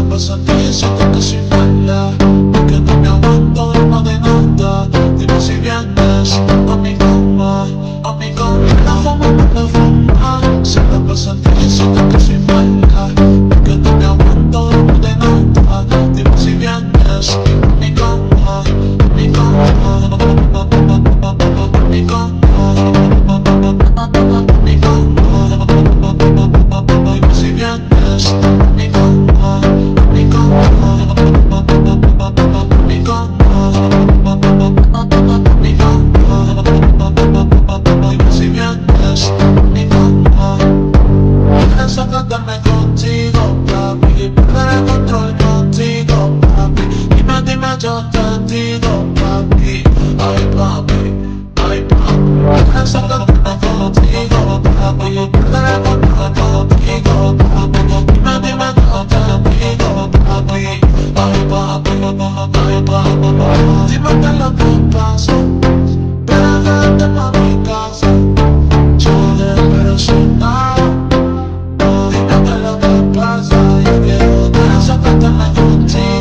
pasa a ti, siento que soy mala, porque no me aguanto de más de nada. Dime si vienes a mi cama, a mi cama. La fama no la fama. Se la pasa a ti, siento que soy mala, porque no me aguanto de más de nada. Dime si vienes a mi cama, a mi cama, a mi cama. Sácame contigo, papi, perder el control contigo, papi. Dime, yo te digo, papi. Ay, papi, ay, papi. Sácame contigo, papi, perder el control contigo, papi. Dime, yo te digo, papi. Ay, papi, ay, papi. Dime qué es lo que pasa, pero vete pa' mi casa. Chile, pero sin nada. Yo quiero sacarte la contigo.